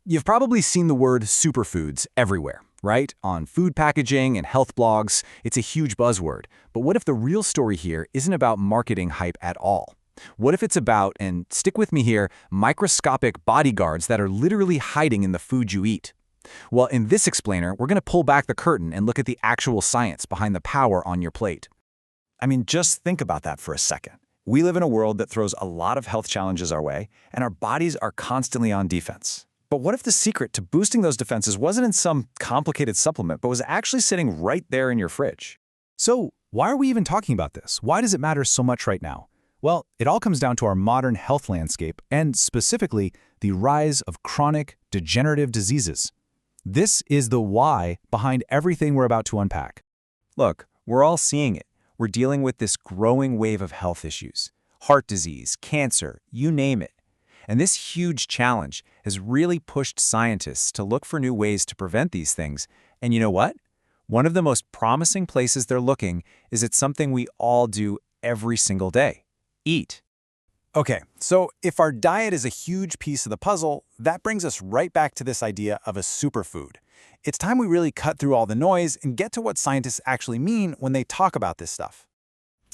You've probably seen the word superfoods everywhere, right? On food packaging and health blogs, it's a huge buzzword. But what if the real story here isn't about marketing hype at all? What if it's about, and stick with me here, microscopic bodyguards that are literally hiding in the food you eat? Well, in this explainer, we're going to pull back the curtain and look at the actual science behind the power on your plate. I mean, just think about that for a second. We live in a world that throws a lot of health challenges our way, and our bodies are constantly on defense. But what if the secret to boosting those defenses wasn't in some complicated supplement, but was actually sitting right there in your fridge? So, why are we even talking about this? Why does it matter so much right now? Well, it all comes down to our modern health landscape, and specifically, the rise of chronic degenerative diseases. This is the why behind everything we're about to unpack. Look, we're all seeing it. We're dealing with this growing wave of health issues. Heart disease, cancer, you name it. And this huge challenge has really pushed scientists to look for new ways to prevent these things. And you know what? One of the most promising places they're looking is at something we all do every single day: eat. Okay, so if our diet is a huge piece of the puzzle, that brings us right back to this idea of a superfood. It's time we really cut through all the noise and get to what scientists actually mean when they talk about this stuff.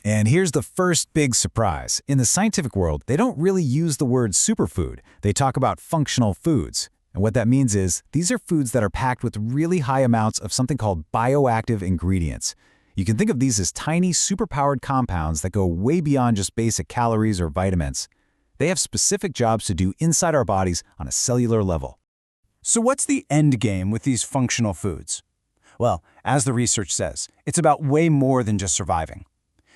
And here's the first big surprise. In the scientific world, they don't really use the word superfood. They talk about functional foods. And what that means is, these are foods that are packed with really high amounts of something called bioactive ingredients. You can think of these as tiny, superpowered compounds that go way beyond just basic calories or vitamins. They have specific jobs to do inside our bodies on a cellular level. So what's the end game with these functional foods? Well, as the research says, it's about way more than just surviving.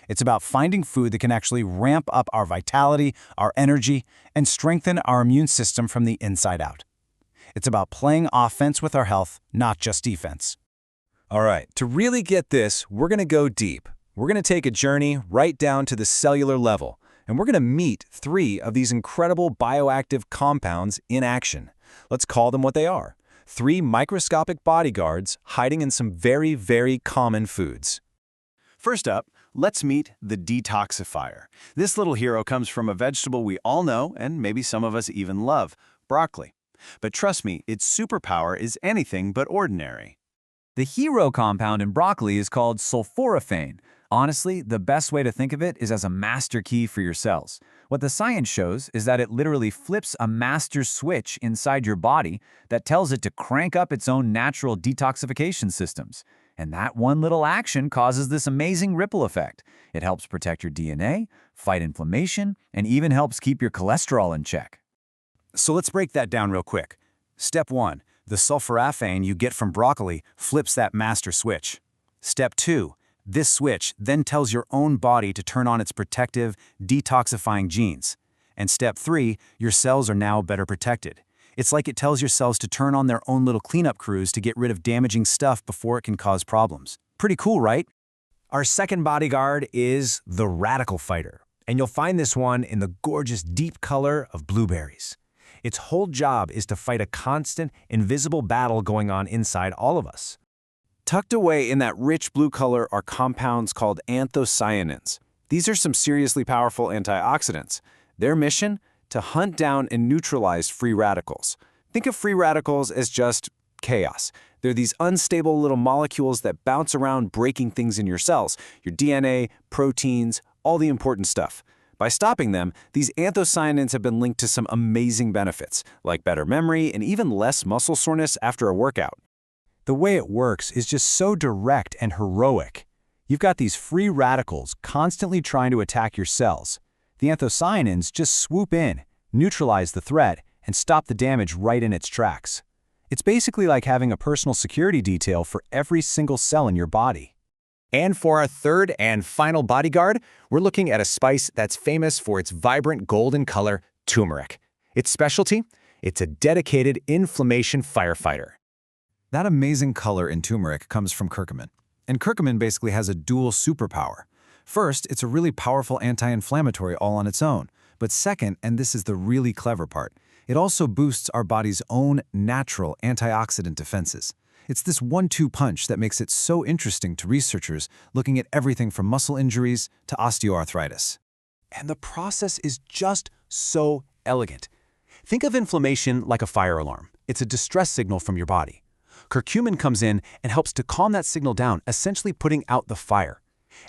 It's about finding food that can actually ramp up our vitality, our energy, and strengthen our immune system from the inside out. It's about playing offense with our health, not just defense. All right, to really get this, we're going to go deep. We're going to take a journey right down to the cellular level, and we're going to meet 3 of these incredible bioactive compounds in action. Let's call them what they are: 3 microscopic bodyguards hiding in some very, very common foods. First up, let's meet the detoxifier. This little hero comes from a vegetable we all know, and maybe some of us even love: broccoli. But trust me, its superpower is anything but ordinary. The hero compound in broccoli is called sulforaphane. Honestly, the best way to think of it is as a master key for your cells. What the science shows is that it literally flips a master switch inside your body that tells it to crank up its own natural detoxification systems. And that one little action causes this amazing ripple effect. It helps protect your DNA, fight inflammation, and even helps keep your cholesterol in check. So let's break that down real quick. Step 1. The sulforaphane you get from broccoli flips that master switch. Step 2. This switch then tells your own body to turn on its protective, detoxifying genes. And step 3, your cells are now better protected. It's like it tells your cells to turn on their own little cleanup crews to get rid of damaging stuff before it can cause problems. Pretty cool, right? Our second bodyguard is the radical fighter, and you'll find this one in the gorgeous deep color of blueberries. Its whole job is to fight a constant, invisible battle going on inside all of us. Tucked away in that rich blue color are compounds called anthocyanins. These are some seriously powerful antioxidants. Their mission? To hunt down and neutralize free radicals. Think of free radicals as just chaos. They're these unstable little molecules that bounce around breaking things in your cells, your DNA, proteins, all the important stuff. By stopping them, these anthocyanins have been linked to some amazing benefits, like better memory and even less muscle soreness after a workout. The way it works is just so direct and heroic. You've got these free radicals constantly trying to attack your cells. The anthocyanins just swoop in, neutralize the threat, and stop the damage right in its tracks. It's basically like having a personal security detail for every single cell in your body. And for our third and final bodyguard, we're looking at a spice that's famous for its vibrant golden color, turmeric. Its specialty? It's a dedicated inflammation firefighter. That amazing color in turmeric comes from curcumin. And curcumin basically has a dual superpower. First, it's a really powerful anti-inflammatory all on its own. But second, and this is the really clever part, it also boosts our body's own natural antioxidant defenses. It's this 1-2 punch that makes it so interesting to researchers looking at everything from muscle injuries to osteoarthritis. And the process is just so elegant. Think of inflammation like a fire alarm. It's a distress signal from your body. Curcumin comes in and helps to calm that signal down, essentially putting out the fire.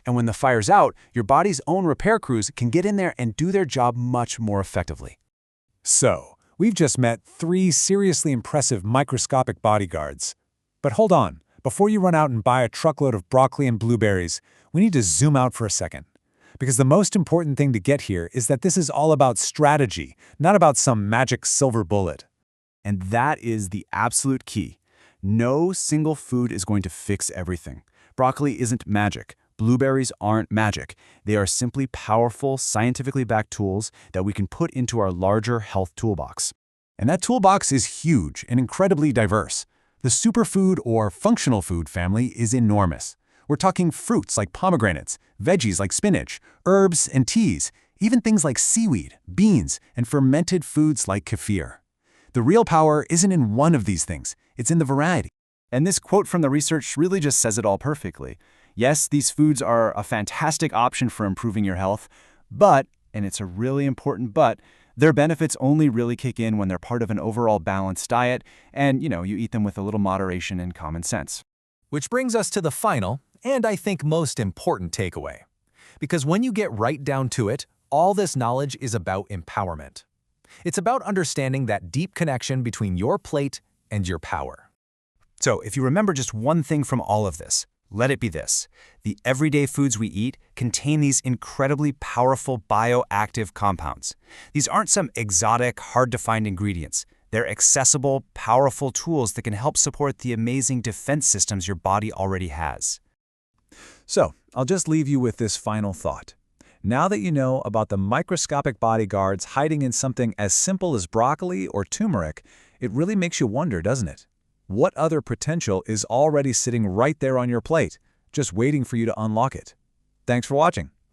And when the fire's out, your body's own repair crews can get in there and do their job much more effectively. So, we've just met 3 seriously impressive microscopic bodyguards. But hold on, before you run out and buy a truckload of broccoli and blueberries, we need to zoom out for a second. Because the most important thing to get here is that this is all about strategy, not about some magic silver bullet. And that is the absolute key. No single food is going to fix everything. Broccoli isn't magic. Blueberries aren't magic. They are simply powerful, scientifically backed tools that we can put into our larger health toolbox. And that toolbox is huge and incredibly diverse. The superfood or functional food family is enormous. We're talking fruits like pomegranates, veggies like spinach, herbs and teas, even things like seaweed, beans, and fermented foods like kefir. The real power isn't in one of these things, it's in the variety. And this quote from the research really just says it all perfectly. Yes, these foods are a fantastic option for improving your health, but, and it's a really important but, their benefits only really kick in when they're part of an overall balanced diet and, you eat them with a little moderation and common sense. Which brings us to the final, and I think most important takeaway. Because when you get right down to it, all this knowledge is about empowerment. It's about understanding that deep connection between your plate and your power. So, if you remember just one thing from all of this, let it be this. The everyday foods we eat contain these incredibly powerful bioactive compounds. These aren't some exotic, hard-to-find ingredients. They're accessible, powerful tools that can help support the amazing defense systems your body already has. So, I'll just leave you with this final thought. Now that you know about the microscopic bodyguards hiding in something as simple as broccoli or turmeric, it really makes you wonder, doesn't it? What other potential is already sitting right there on your plate, just waiting for you to unlock it? Thanks for watching.